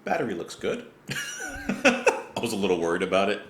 Battery looks good. I was a little worried about it.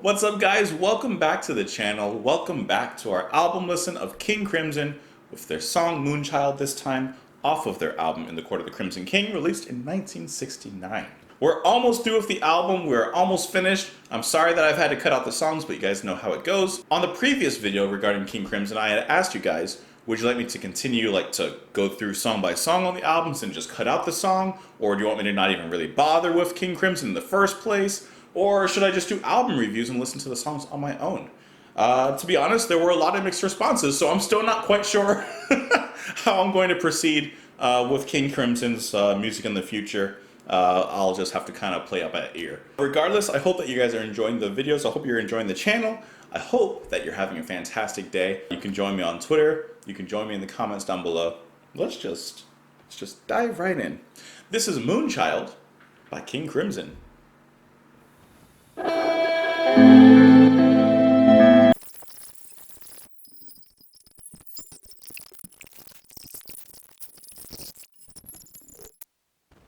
What's up, guys? Welcome back to the channel. Welcome back to our album listen of King Crimson with their song Moonchild, this time off of their album In the Court of the Crimson King, released in 1969. We're almost through with the album. We're almost finished. I'm sorry that I've had to cut out the songs, but you guys know how it goes. On the previous video regarding King Crimson, I had asked you guys, would you like me to continue to go through song by song on the albums and just cut out the song? Or do you want me to not even really bother with King Crimson in the first place? Or should I just do album reviews and listen to the songs on my own? To be honest, there were a lot of mixed responses, so I'm still not quite sure how I'm going to proceed with King Crimson's music in the future. I'll just have to kind of play up at ear. Regardless, I hope that you guys are enjoying the videos. I hope you're enjoying the channel. I hope that you're having a fantastic day. You can join me on Twitter. You can join me in the comments down below. Let's just dive right in. This is Moonchild by King Crimson.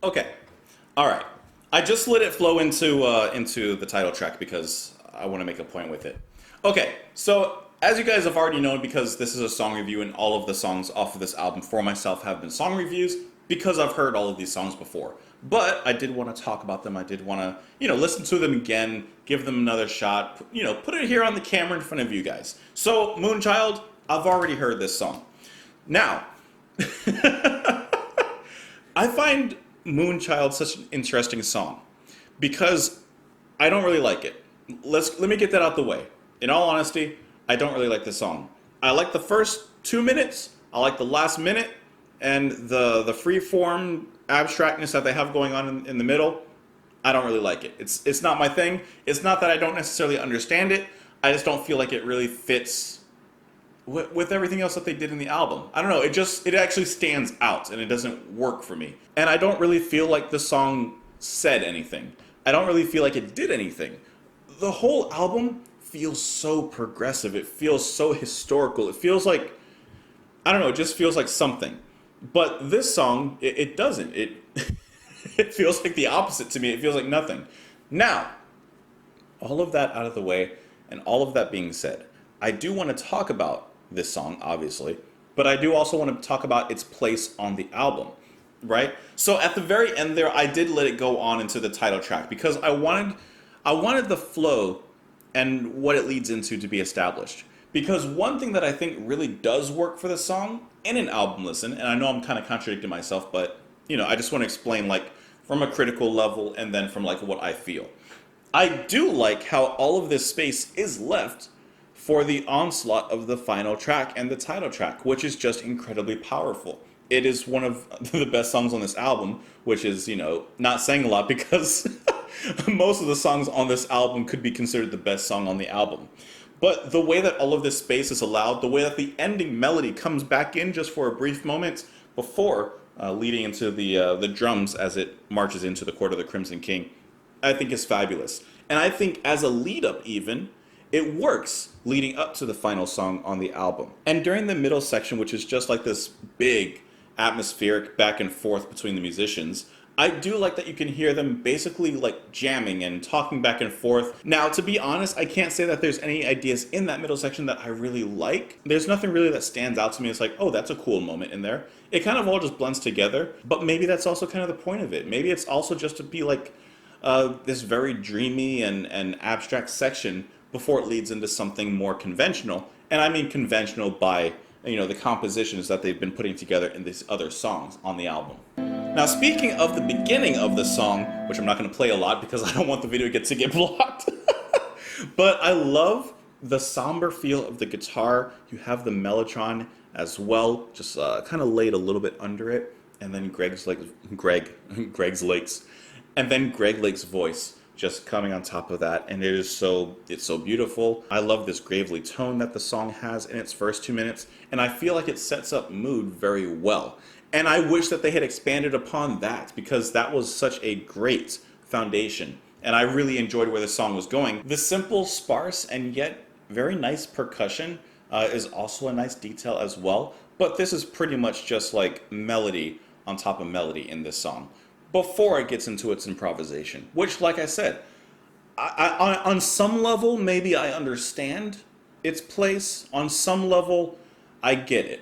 Okay, all right. I just let it flow into the title track because I want to make a point with it. Okay, so as you guys have already known, because this is a song review and all of the songs off of this album for myself have been song reviews because I've heard all of these songs before. But I did want to talk about them. I did want to, listen to them again, give them another shot, put it here on the camera in front of you guys. So, Moonchild, I've already heard this song. Now, I find Moonchild such an interesting song because I don't really like it. Let me get that out the way. In all honesty, I don't really like this song. I like the first 2 minutes, I like the last minute, and the free-form abstractness that they have going on in the middle. I don't really like it. It's not my thing. It's not that I don't necessarily understand it. I just don't feel like it really fits with everything else that they did in the album. I don't know, it actually stands out and it doesn't work for me. And I don't really feel like the song said anything. I don't really feel like it did anything. The whole album feels so progressive. It feels so historical. It feels like, I don't know, it just feels like something. But this song, it doesn't. It feels like the opposite to me. It feels like nothing. Now, all of that out of the way, and all of that being said, I do want to talk about this song, obviously, but I do also want to talk about its place on the album, right? So at the very end there, I did let it go on into the title track because I wanted the flow and what it leads into to be established. Because one thing that I think really does work for the song in an album listen, and I know I'm kind of contradicting myself, but I just want to explain from a critical level and then from what I feel. I do like how all of this space is left for the onslaught of the final track and the title track, which is just incredibly powerful. It is one of the best songs on this album, which is, not saying a lot because most of the songs on this album could be considered the best song on the album. But the way that all of this space is allowed, the way that the ending melody comes back in just for a brief moment before leading into the drums as it marches into the Court of the Crimson King, I think is fabulous. And I think as a lead-up even, it works leading up to the final song on the album. And during the middle section, which is just like this big atmospheric back and forth between the musicians, I do like that you can hear them basically jamming and talking back and forth. Now, to be honest, I can't say that there's any ideas in that middle section that I really like. There's nothing really that stands out to me. It's like, oh, that's a cool moment in there. It kind of all just blends together, but maybe that's also kind of the point of it. Maybe it's also just to be this very dreamy and abstract section before it leads into something more conventional. And I mean conventional by, the compositions that they've been putting together in these other songs on the album. Now, speaking of the beginning of the song, which I'm not going to play a lot because I don't want the video to get blocked, but I love the somber feel of the guitar. You have the mellotron as well, just kind of laid a little bit under it, and then Greg Lake's voice just coming on top of that, and it's so beautiful. I love this gravely tone that the song has in its first 2 minutes, and I feel like it sets up mood very well. And I wish that they had expanded upon that because that was such a great foundation. And I really enjoyed where the song was going. The simple, sparse, and yet very nice percussion is also a nice detail as well. But this is pretty much just like melody on top of melody in this song before it gets into its improvisation, which, like I said, on some level, maybe I understand its place. On some level, I get it.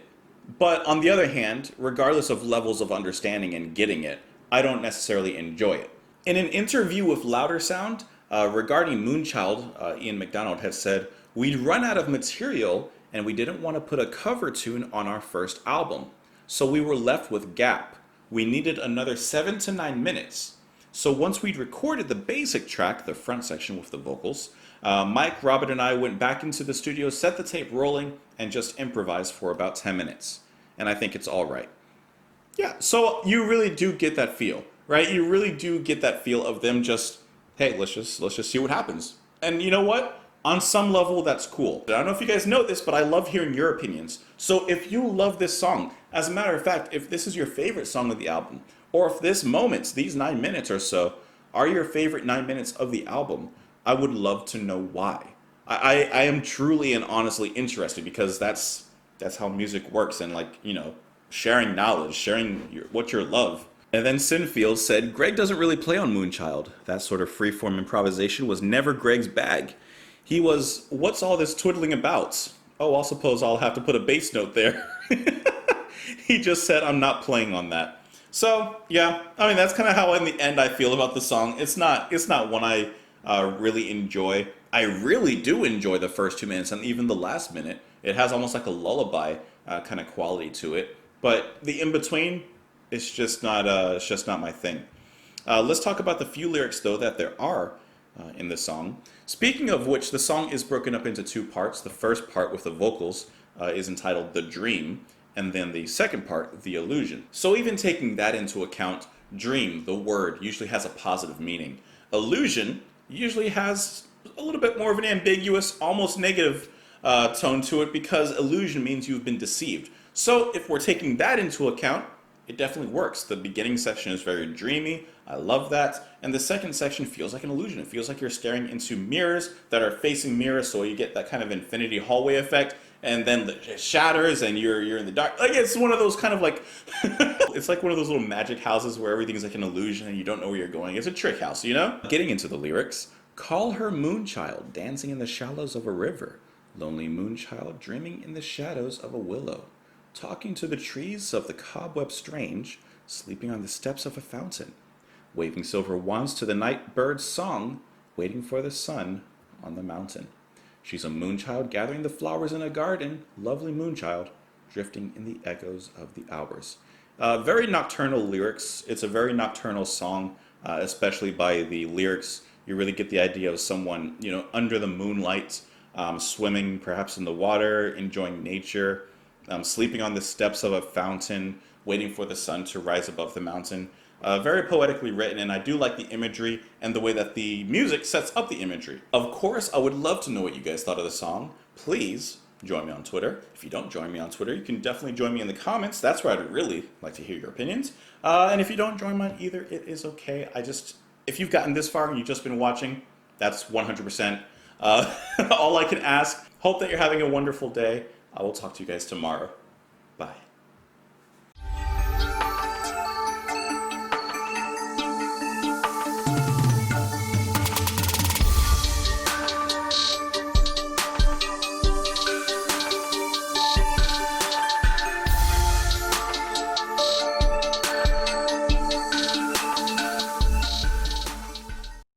But on the other hand, regardless of levels of understanding and getting it, I don't necessarily enjoy it. In an interview with Louder Sound regarding Moonchild, Ian McDonald had said, "We'd run out of material and we didn't want to put a cover tune on our first album. So we were left with Gap. We needed another 7 to 9 minutes. So once we'd recorded the basic track, the front section with the vocals, Mike, Robert, and I went back into the studio, set the tape rolling, and just improvised for about 10 minutes. And I think it's all right." Yeah, so you really do get that feel, right? You really do get that feel of them just, hey, let's just see what happens. And you know what? On some level, that's cool. I don't know if you guys know this, but I love hearing your opinions. So if you love this song, as a matter of fact, if this is your favorite song of the album, or if this moments, these 9 minutes or so, are your favorite 9 minutes of the album, I would love to know why. I am truly and honestly interested because that's how music works, and like, sharing knowledge, sharing what you love. And then Sinfield said, "Greg doesn't really play on Moonchild. That sort of freeform improvisation was never Greg's bag. He was, what's all this twiddling about? Oh, I'll suppose I'll have to put a bass note there." He just said, "I'm not playing on that." So, yeah, I mean, that's kind of how in the end I feel about the song. It's not one I really enjoy. I really do enjoy the first 2 minutes and even the last minute. It has almost like a lullaby kind of quality to it. But the in-between, it's just not my thing. Let's talk about the few lyrics, though, that there are in the song. Speaking of which, the song is broken up into two parts. The first part with the vocals is entitled "The Dream," and then the second part, "The Illusion." So even taking that into account, dream, the word, usually has a positive meaning. Illusion usually has a little bit more of an ambiguous, almost negative tone to it, because illusion means you've been deceived. So if we're taking that into account, it definitely works. The beginning section is very dreamy. I love that. And the second section feels like an illusion. It feels like you're staring into mirrors that are facing mirrors, so you get that kind of infinity hallway effect. And then it shatters and you're in the dark. Like, it's one of those kind of like, it's like one of those little magic houses where everything's like an illusion and you don't know where you're going. It's a trick house, you know? Getting into the lyrics, "Call her Moonchild, dancing in the shallows of a river. Lonely Moonchild, dreaming in the shadows of a willow. Talking to the trees of the cobweb strange, sleeping on the steps of a fountain. Waving silver wands to the night bird's song, waiting for the sun on the mountain. She's a Moonchild gathering the flowers in a garden, lovely Moonchild, drifting in the echoes of the hours." Very nocturnal lyrics. It's a very nocturnal song, especially by the lyrics. You really get the idea of someone, under the moonlight, swimming perhaps in the water, enjoying nature, sleeping on the steps of a fountain, waiting for the sun to rise above the mountain. Very poetically written, and I do like the imagery and the way that the music sets up the imagery. Of course, I would love to know what you guys thought of the song. Please join me on Twitter. If you don't join me on Twitter, you can definitely join me in the comments. That's where I'd really like to hear your opinions. And if you don't join mine either, it is okay. If you've gotten this far and you've just been watching, that's 100% all I can ask. Hope that you're having a wonderful day. I will talk to you guys tomorrow. Bye.